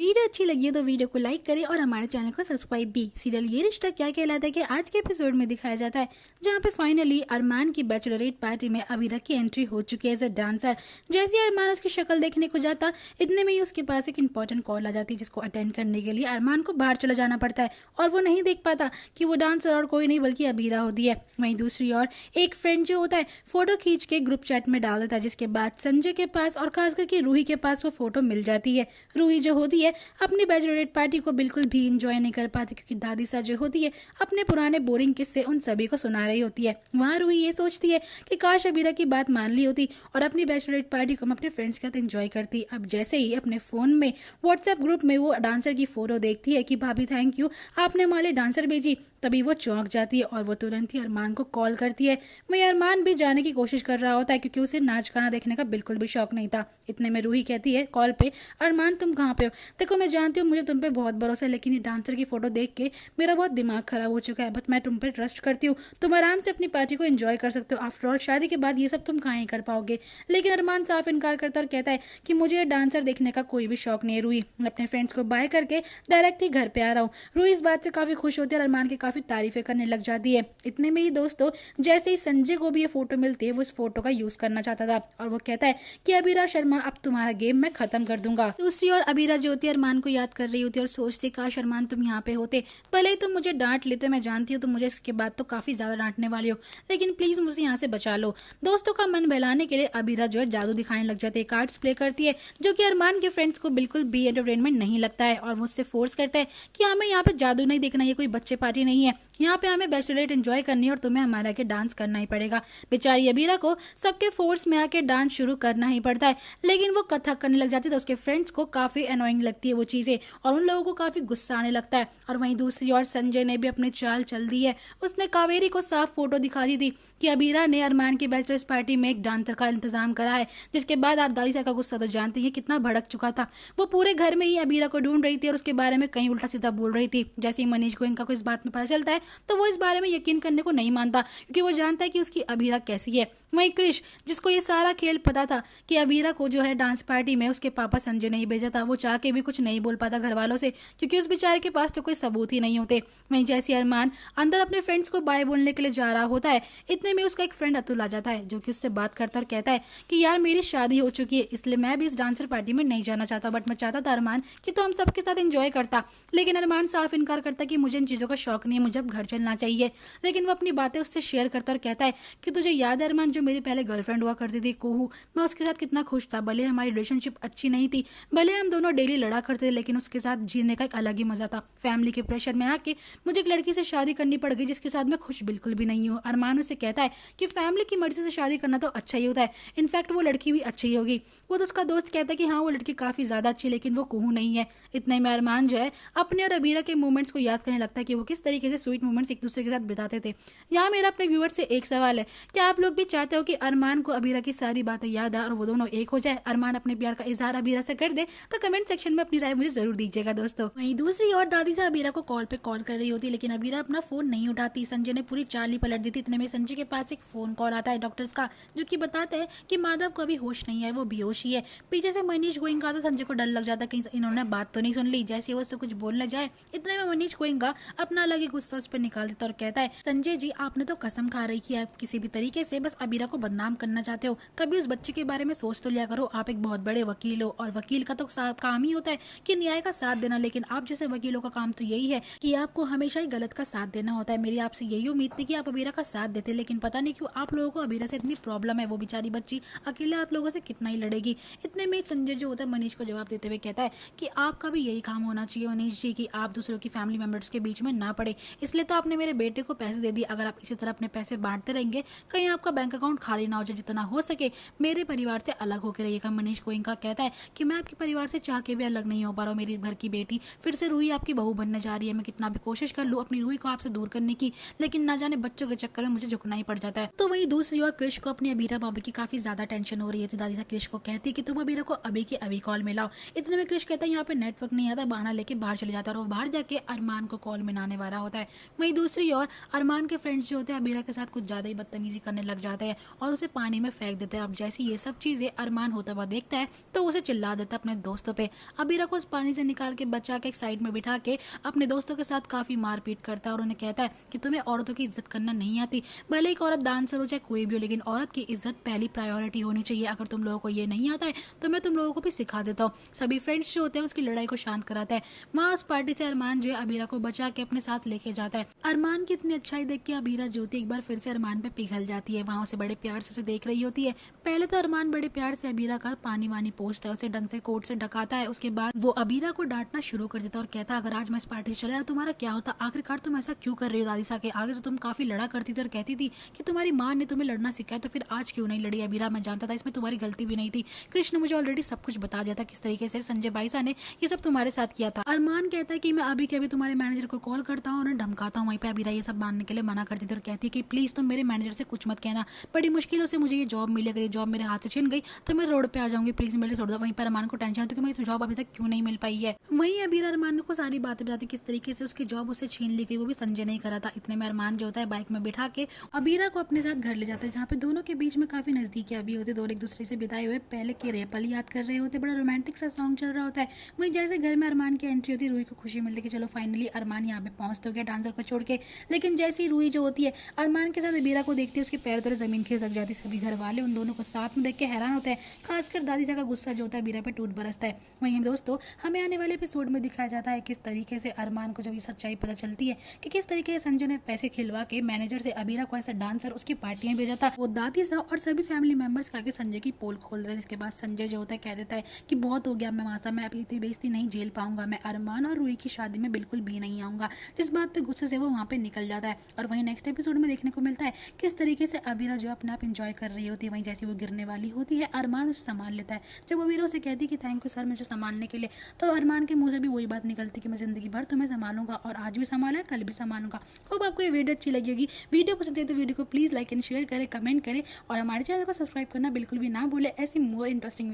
Video अच्छी लगी हो तो वीडियो को लाइक करें और हमारे चैनल को सब्सक्राइब भी। सीरियल ये रिश्ता क्या कहलाता है कि आज के एपिसोड में दिखाया जाता है जहाँ पे फाइनली अरमान की बैचलरेट पार्टी में अबीरा की एंट्री हो चुकी है एज अ डांसर। जैसे ही अरमान उसकी शक्ल देखने को जाता, इतने में ही उसके पास एक इंपॉर्टेंट कॉल आ जाती है जिसको अटेंड करने के लिए अरमान को बाहर चला जाना पड़ता है और वो नहीं देख पाता कि वो डांसर और कोई नहीं बल्कि अबीरा होती है। वहीं दूसरी ओर एक फ्रेंड जो होता है फोटो खींच के ग्रुप चैट में डाल देता है, जिसके बाद संजय के पास और खास करके रूही के पास वो फोटो मिल जाती है। रूही जो होती है अपनी बैचलरेट पार्टी को बिल्कुल भी इंजॉय नहीं कर पाती क्योंकि दादी सा जो होती है अपने पुराने बोरिंग किस्से उन सभी को सुना रही होती है। वहाँ रूही ये सोचती है कि काश अबीरा की बात मान ली होती और अपनी बैचलरेट पार्टी को मैं अपने फ्रेंड्स के साथ एंजॉय करती। अब जैसे ही अपने फोन में व्हाट्सएप ग्रुप में वो डांसर की फोटो देखती है कि भाभी थैंक यू आपने हमारे डांसर भेजी, तभी वो चौंक जाती है और वो तुरंत ही अरमान को कॉल करती है। वही अरमान भी जाने की कोशिश कर रहा होता है क्योंकि उसे नाच गाना देखने का बिल्कुल भी शौक नहीं था। इतने में रूही कहती है कॉल पे, अरमान तुम कहाँ पे हो? देखो मैं जानती हूँ मुझे तुम पे बहुत भरोसा है, लेकिन ये डांसर की फोटो देख के मेरा बहुत दिमाग खराब हो चुका है। बट मैं तुम पे ट्रस्ट करती हूँ, तुम आराम से अपनी पार्टी को एंजॉय कर सकते हो। आफ्टर ऑल शादी के बाद ये सब तुम कहाँ ही कर पाओगे। लेकिन अरमान साफ इनकार करता और कहता है कि मुझे ये डांसर देखने का कोई भी शौक नहीं है रूही, मैं अपने फ्रेंड्स को बाय करके डायरेक्ट ही घर पे आ रहा हूँ। रूही इस बात से काफी खुश होती है और अरमान की काफी तारीफें करने लग जाती है। इतने में ही दोस्तों जैसे ही संजय को भी ये फोटो मिलती है वो इस फोटो का यूज करना चाहता था और वो कहता है कि अबीरा शर्मा अब तुम्हारा गेम मैं खत्म कर दूंगा। दूसरी ओर अबीरा जो होती है अरमान को याद कर रही होती है और सोचती काश अरमान तुम यहाँ पे होते, भले ही तुम मुझे डांट लेते, मैं जानती हूँ तुम मुझे इसके बाद तो काफी ज्यादा डांटने वाली हो, लेकिन प्लीज मुझे यहाँ से बचा लो। दोस्तों का मन बहलाने के लिए अबीरा जो है जादू दिखाने लग जाती है, कार्ड्स प्ले करती है जो कि अरमान के फ्रेंड्स को बिल्कुल भी एंटरटेनमेंट नहीं लगता है और मुझसे फोर्स करता है कि हमें यहाँ पे जादू नहीं देखना, ये कोई बच्चे पार्टी नहीं है, यहाँ पे हमें बैचलरेट एंजॉय करनी है और तुम्हें हमारे आके डांस करना ही पड़ेगा। बेचारी अबीरा को सबके फोर्स में आके डांस शुरू करना ही पड़ता है, लेकिन वो कथक करने लग जाती है तो उसके फ्रेंड्स को काफी अनोइंग लगती है वो चीजें और उन लोगों को काफी गुस्सा आने लगता है। और वहीं दूसरी ओर संजय ने भी अपनी चाल चल दी है, उसने कावेरी को साफ फोटो दिखा दी थी कि अबीरा ने अरमान की बैचलर्स पार्टी में एक डांसर का इंतजाम करा है, जिसके बाद आप दादी साहब का गुस्सा तो जानते हैं कितना भड़क चुका था। वो पूरे घर में ही अबीरा को ढूंढ रही थी और उसके बारे में कहीं उल्टा सीधा बोल रही थी। जैसे ही मनीष गोयनका को इस बात में पता चलता है तो वो इस बारे में यकीन करने को नहीं मानता क्योंकि वो जानता है कि उसकी अबीरा कैसी है। वहीं क्रिश जिसको ये सारा खेल पता था कि अबीरा को जो है डांस पार्टी में उसके पापा संजय ने ही भेजा था, वो चाह के भी कुछ नहीं बोल पाता घर वालों से क्योंकि उस बेचारे के पास तो कोई सबूत ही नहीं होते। वहीं जैसे अरमान अंदर अपने फ्रेंड्स को बाय बोलने के लिए जा रहा होता है, इतने में उसका एक फ्रेंड अतुल आ जाता है जो कि उससे बात करता और कहता है कि यार मेरी शादी हो चुकी है इसलिए मैं भी इस डांसर पार्टी में नहीं जाना चाहता, बट मैं चाहता था अरमान कि तो हम सबके साथ एंजॉय करता। लेकिन अरमान साफ इनकार करता कि मुझे इन चीजों का शौक नहीं है, मुझे अब घर चलना चाहिए। लेकिन वो अपनी बातें उससे शेयर करता और कहता है कि तुझे याद है अरमान जो मेरी पहले गर्लफ्रेंड हुआ करती थी कोहू, मैं उसके साथ कितना खुश था, भले हमारी रिलेशनशिप अच्छी नहीं थी, भले हम दोनों डेली लड़ा करते थे, लेकिन उसके साथ जीने का एक अलग ही मजा था। फैमिली के प्रेशर में आके मुझे एक लड़की से शादी करनी पड़ गई जिसके साथ मैं खुश बिल्कुल भी नहीं हूँ। अरमान उसे कहता है कि फैमिली की मर्जी से शादी करना तो अच्छा ही होता है, इनफैक्ट वो लड़की भी अच्छी ही होगी। वो तो उसका दोस्त कहता है कि हाँ वो लड़की काफी ज्यादा अच्छी लेकिन वो कोहू नहीं है। इतने में अरमान जो है अपने और अबीरा के मोमेंट्स को याद करने लगता है कि वो किस तरीके से स्वीट मोमेंट्स एक दूसरे के साथ बिताते थे। यहाँ मेरा अपने व्यूअर से एक सवाल है, क्या आप लोग भी चाहते हो कि अरमान को अबीरा की सारी बातें याद आए और वो दोनों एक हो जाए, अरमान अपने प्यार का इजहार अबीरा से कर दे? तो कमेंट सेक्शन में अपनी राय मुझे जरूर दीजिएगा दोस्तों। वहीं दूसरी ओर दादी से अबीरा को कॉल पे कॉल कर रही होती लेकिन अबीरा अपना फोन नहीं उठाती। संजय ने पूरी चाल ही पलट दी थी। इतने में संजय के पास एक फोन कॉल आता है डॉक्टर्स का जो कि बताता है कि माधव को अभी होश नहीं है, वो बेहोश ही है। पीछे से मनीष गोयनका तो संजय को डर लग जाता है कहीं इन्होंने बात तो नहीं सुन ली, जैसे वो उससे कुछ बोलने जाए इतने में मनीष गोयनका अपना अलग ही गुस्सा उस पर निकाल देता और कहता है संजय जी आपने तो कसम खा रही कि आप किसी भी तरीके से बस अबीरा को बदनाम करना चाहते हो, कभी उस बच्चे के बारे में सोच तो लिया करो। आप एक बहुत बड़े वकील हो और वकील का तो काम ही होता है कि न्याय का साथ देना, लेकिन आप जैसे वकीलों का काम तो यही है कि आपको हमेशा ही गलत का साथ देना होता है। मेरी आपसे यही उम्मीद थी कि आप अबीरा का साथ देते, लेकिन पता नहीं क्यों आप लोगों को अबीरा से इतनी प्रॉब्लम है। वो बेचारी बच्ची अकेले आप लोगों से कितना ही लड़ेगी। इतने में संजय जो होता है मनीष को जवाब देते हुए कहता है कि आपका भी यही काम होना चाहिए मनीष जी कि आप दूसरों की फैमिली मेंबर्स के बीच में ना पड़े, इसलिए तो आपने मेरे बेटे को पैसे दे दिए। अगर आप इसी तरह अपने पैसे बांटते रहेंगे कहीं आपका बैंक अकाउंट खाली ना हो जाए, जितना हो सके मेरे परिवार से अलग होकर रहिएगा। मनीष गोयनका कहता है कि मैं आपके परिवार से चाह के भी अलग नहीं हो पा रहा हूँ, मेरी घर की बेटी फिर से रूही आपकी बहू बनने जा रही है। मैं कितना भी कोशिश कर लूँ अपनी रूही को आपसे दूर करने की, लेकिन ना जाने बच्चों के चक्कर में मुझे झुकना ही पड़ जाता है। तो वहीं दूसरी ओर क्रिश को अपनी अबीरा भाभी की काफी ज्यादा टेंशन हो रही है। तो दादी क्रिश को कहती है कि तुम अबीरा को अभी के अभी कॉल मिलाओ। इतने में क्रिश कहता है यहाँ पे नेटवर्क नहीं आता, बहाना लेके बाहर चले जाता है और वो बाहर जाके अरमान को कॉल मिलाने वाला होता है। वहीं दूसरी ओर अरमान के फ्रेंड्स जो होते हैं अबीरा के साथ कुछ ज्यादा ही बदतमीजी करने लग जाते हैं और उसे पानी में फेंक देता है। अब जैसे ये सब चीजें अरमान होता हुआ देखता है तो उसे चिल्ला देता है अपने दोस्तों पे। अबीरा को उस पानी से निकाल के बचा के एक साइड में बिठा के अपने दोस्तों के साथ काफी मारपीट करता है और उन्हें कहता है कि तुम्हें औरतों की इज्जत करना नहीं आती। भले एक औरत डांसर हो चाहे कोई भी हो, लेकिन औरत की इज्जत पहली प्रायोरिटी होनी चाहिए। अगर तुम लोगों को ये नहीं आता है तो मैं तुम लोगों को भी सिखा देता हूँ। सभी फ्रेंड्स जो होते हैं उसकी लड़ाई को शांत कराता है। वहाँ उस पार्टी से अरमान जो है अबीरा को बचा के अपने साथ लेके जाता है। अरमान की इतनी अच्छाई देख के अबीरा जो होती है एक बार फिर से अरमान पे पिघल जाती है। वहाँ उसे बड़े प्यार से उसे देख रही होती है। पहले तो अरमान बड़े प्यार से अबीरा का पानी वानी पोंछता है, उसे ढंग से कोट से ढकाता है। उसके बाद वो अबीरा को डांटना शुरू कर देता है और कहता है अगर आज मैं इस पार्टी से चला जाता तुम्हारा क्या होता, आखिरकार तुम ऐसा क्यों कर रही हो दादिसा के आगे, तो तुम काफी लड़ा करती थी और कहती थी कि तुम्हारी माँ ने तुम्हें लड़ना सिखाया, तो फिर आज क्यों नहीं लड़ी अबीरा? मैं जानता था इसमें तुम्हारी गलती भी नहीं थी। कृष्ण ने मुझे ऑलरेडी सब कुछ बता दिया था किस तरीके से संजय बाईसा ने ये सब तुम्हारे साथ किया था। अरमान कहता है कि मैं अभी के अभी तुम्हारे मैनेजर को कॉल करता हूँ और धमकाता हूँ। वहीं पे अबीरा ये सब मानने के लिए मना करती थी और कहती है कि प्लीज तुम मेरे मैनेजर से कुछ मत कहना, बड़ी मुश्किलों से मुझे ये जॉब मिली, अगर ये जॉब मेरे हाथ से छिन गई तो मैं रोड पे आ जाऊंगी, प्लीज मेरे छोड़ दो। वहीं पर अरमान को टेंशन होती है कि मेरी जॉब अभी तक क्यों नहीं मिल पाई है। वहीं अबीरा अरमान को सारी बातें बताती किस तरीके से उसकी जॉब उसे छीन ली गई, वो भी संजय नहीं करा था। इतने में अरमान जो होता है बाइक में बिठा के अबीरा को अपने साथ घर ले जाता है, जहाँ पे दोनों के बीच में काफी नजदीकियां भी होती है। दोनों एक दूसरे से बिताए हुए पहले के रेपल याद कर रहे होते, बड़ा रोमांटिक सा सॉन्ग चल रहा होता है। वहीं जैसे घर में अरमान की एंट्री होती है रूही को खुशी मिलती है कि चलो फाइनली अरमान यहाँ पे पहुंच तो गया डांसर को छोड़ के। लेकिन जैसे ही रूही जो होती है अरमान के साथ अबीरा को देखती है उसके पैर तले जमीन खिसक जाती है। सभी घर वाले उन दोनों को साथ में देख के हैरान होते हैं, खासकर दादी का गुस्सा जो होता है अबीरा पे टूट बरसता है। वहीं दोस्तों हमें आने वाले एपिसोड में दिखाया जाता है किस तरीके से अरमान को जब ये सच्चाई पता चलती है कि किस तरीके से संजय ने पैसे खिलवा के मैनेजर से अबीरा को ऐसा डांसर उसकी पार्टियां भेजा था। वो दादी सा और सभी फैमिली मेंबर्स आके संजय की पोल खोल देते हैं। इसके बाद संजय जो होता है कह देता है कि बहुत हो गया, मैं मासा मैं अभी इतनी बेइज्जती नहीं झेल पाऊंगा, मैं अरमान और रूही की शादी में बिल्कुल भी नहीं आऊंगा। जिस बात पे गुस्से से वो वहाँ पे निकल जाता है। और वहीं नेक्स्ट एपिसोड में देखने को मिलता है किस तरीके से अबीरा जो अपने आप इंजॉय कर रही होती है। वहीं जैसे वो गिरने वाली होती है अरमान उसे संभाल लेता है। जब अबीरा उसे कहती है कि थैंक यू सर मुझे संभालने के लिए, तो अरमान के मुंह से भी वही बात निकलती कि मैं जिंदगी भर तुम्हें संभालूंगा और आज भी संभाला कल भी संभालूंगा। होप आपको ये वीडियो अच्छी लगी होगी। वीडियो पसंद है तो वीडियो को प्लीज लाइक एंड शेयर करें, कमेंट करें और हमारे चैनल को सब्सक्राइब करना बिल्कुल भी ना भूले ऐसी मोर इंटरेस्टिंग